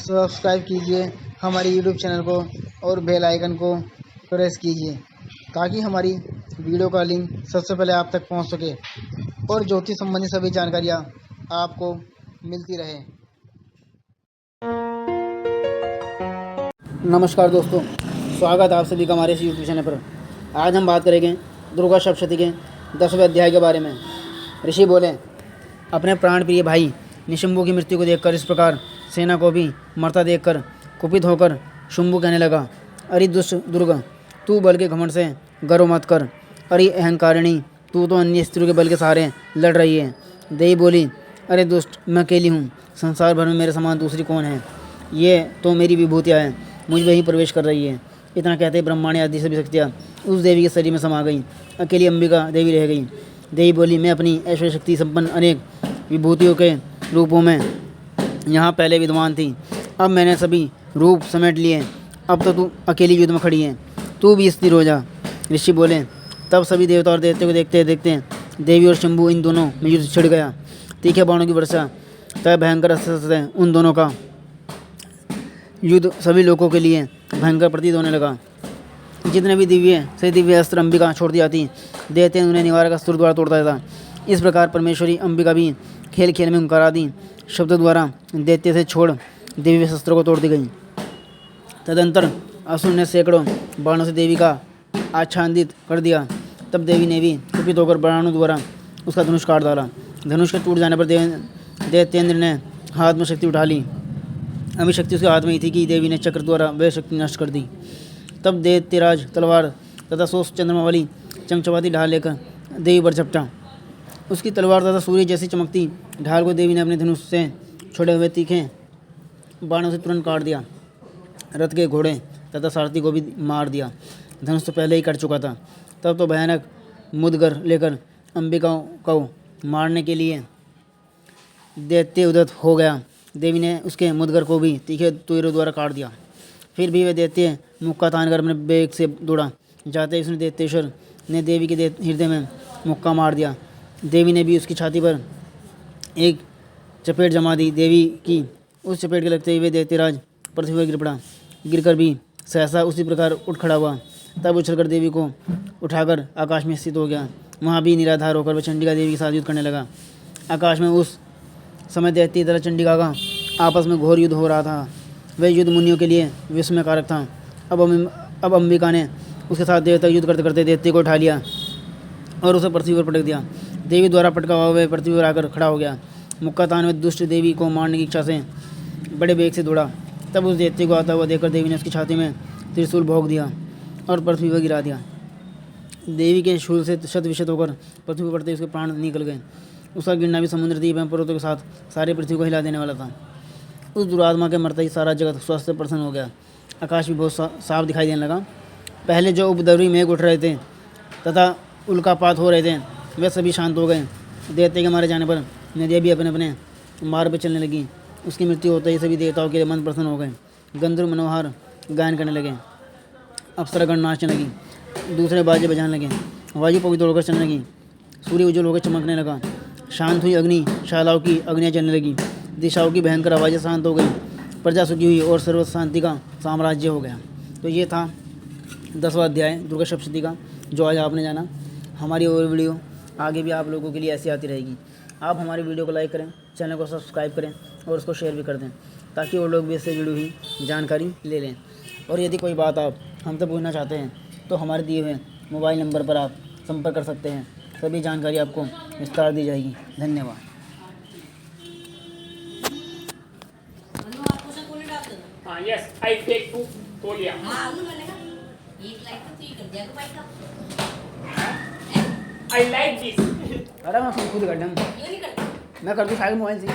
Subscribe कीजिए हमारे YouTube channel को और बेल आइकन को प्रेस कीजिए ताकि हमारी वीडियो का लिंक सबसे पहले आप तक पहुंच सके और ज्योतिष संबंधी सभी जानकारियां आपको मिलती रहे। नमस्कार दोस्तों, स्वागत है आप सभी का हमारे इस यूट्यूब चैनल पर। आज हम बात करेंगे दुर्गा सप्तशती के 10वें अध्याय के बारे में। ऋषि बोले, अपने प्राण प्रिय भाई निशंभु की मृत्यु को देखकर इस प्रकार सेना को भी मरता देखकर कुपित होकर शुंभु कहने लगा, अरे दुष्ट दुर्गा, तू बल के घमंड से गर्व मत कर। अरे अहंकारिणी, तू तो अन्य स्त्रियों के बल के सहारे लड़ रही है। देवी बोली, अरे दुष्ट, मैं अकेली हूँ, संसार भर में मेरे समान दूसरी कौन है। ये तो मेरी विभूतियाँ हैं, मुझ में ही प्रवेश कर रही है। इतना कहते ब्रह्मांड आदि सभी शक्तियाँ उस देवी के शरीर में समा गई। अकेली अंबिका देवी रह गई। देवी बोली, मैं अपनी ऐश्वर्य शक्ति संपन्न अनेक विभूतियों के रूपों में यहाँ पहले विद्वान थी, अब मैंने सभी रूप समेट लिए। अब तो तू अकेली युद्ध में खड़ी है, तू भी स्थिर हो जा। ऋषि बोले, तब सभी देवता और देवते को देखते देखते देवी और शंभु इन दोनों में युद्ध छिड़ गया। तीखे बाणों की वर्षा तय भयंकर अस्त्र से उन दोनों का युद्ध सभी लोगों के लिए भयंकर प्रतीत होने लगा। जितने भी दिव्य से दिव्य अस्त्र अंबिका छोड़ती जाती, देवते उन्हें निवारक अस्त्र द्वारा तोड़ता था। इस प्रकार परमेश्वरी अंबिका भी खेल खेल में हुंकार आदि शब्द द्वारा दैत्य से छोड़ देवी शस्त्रों को तोड़ दी गई। तदंतर असुर ने सैकड़ों बाणों से देवी का आच्छादित कर दिया। तब देवी ने भी कुपित होकर बाणों द्वारा उसका धनुष काट डाला। धनुष के टूट जाने पर दैत्येंद्र ने हाथ में शक्ति उठा ली। अभी शक्ति उसके हाथ में ही थी कि देवी ने चक्र द्वारा वह शक्ति नष्ट कर दी। तब दैत्यराज तलवार तथा 100 चंद्रमा वाली चमचमाती ढाल लेकर देवी पर झपटा। उसकी तलवार तथा सूर्य जैसी चमकती ढाल को देवी ने अपने धनुष से छोड़े हुए तीखे बाणों से तुरंत काट दिया। रथ के घोड़े तथा सारथी को भी मार दिया। धनुष तो पहले ही कट चुका था। तब तो भयानक मुदगर लेकर अंबिका को मारने के लिए दैत्य उद्यत हो गया। देवी ने उसके मुदगर को भी तीखे तीरों द्वारा काट दिया। फिर भी वह दैत्य मुक्का तान कर अपने बेग से दौड़ा। जाते ही उसने दैत्येश्वर ने देवी के हृदय में मुक्का मार दिया। देवी ने भी उसकी छाती पर एक चपेट जमा दी। देवी की उस चपेट के लगते हुए दैत्यराज पृथ्वी पर गिर पड़ा। गिरकर भी सहसा उसी प्रकार उठ खड़ा हुआ। तब उछलकर देवी को उठाकर आकाश में स्थित हो गया। वहाँ भी निराधार होकर वह चंडिका देवी के साथ युद्ध करने लगा। आकाश में उस समय दैत्य तथा चंडिका का आपस में घोर युद्ध हो रहा था। वह युद्ध मुनियों के लिए विस्मयकारक था। अब अंबिका ने उसके साथ देवता युद्ध करते करते दैत्य को उठा लिया और उसे पृथ्वी पर पटक दिया। देवी द्वारा पटका हुआ वह पृथ्वी पर आकर खड़ा हो गया। मुक्का तान में दुष्ट देवी को मारने की इच्छा से बड़े वेग से दौड़ा। तब उस दैत्य को आता हुआ देखकर देवी ने उसकी छाती में त्रिशूल भोंक दिया और पृथ्वी पर गिरा दिया। देवी के शूल से शत विशत होकर पृथ्वी पर पड़ते उसके प्राण निकल गए। उसका गिरना भी समुद्र द्वीप एवं पर्वतों के साथ सारी पृथ्वी को हिला देने वाला था। उस दुरात्मा के मरते ही सारा जगत स्वस्थ प्रसन्न हो गया। आकाश भी बहुत साफ दिखाई देने लगा। पहले जो उपद्रवी मेघ उठ रहे थे तथा उल्कापात हो रहे थे, वे सभी शांत हो गए। दैत्य के मारे जाने पर नदियाँ भी अपने अपने मार्ग पर चलने लगी। उसकी मृत्यु होते ही सभी देवताओं के मन प्रसन्न हो गए। गंधर्व मनोहर गायन करने लगे, अप्सरागण नाचने लगी, दूसरे बाजे बजाने लगे, वायु पवित्र होकर चलने लगी, सूर्य उज्ज्वल होकर चमकने लगा। शांत हुई अग्नि शालाओं की अग्नियाँ जलने लगी। दिशाओं की भयंकर आवाज़ें शांत हो गई। प्रजा सुखी हुई और सर्व शांति का साम्राज्य हो गया। तो ये था 10वां अध्याय दुर्गा सप्तशती का, जो आज आपने जाना। हमारी और वीडियो आगे भी आप लोगों के लिए ऐसी आती रहेगी। आप हमारी वीडियो को लाइक करें, चैनल को सब्सक्राइब करें और उसको शेयर भी कर दें ताकि और लोग भी इससे जुड़ी हुई जानकारी ले लें। और यदि कोई बात आप हम तक पूछना चाहते हैं तो हमारे दिए हुए मोबाइल नंबर पर आप संपर्क कर सकते हैं। सभी जानकारी आपको विस्तार दी जाएगी। धन्यवाद। Yes, I take two तोलिया। I like this। अरे मैं खुद कर दूँ, मैं कर दूँ साइड मोबाइल से।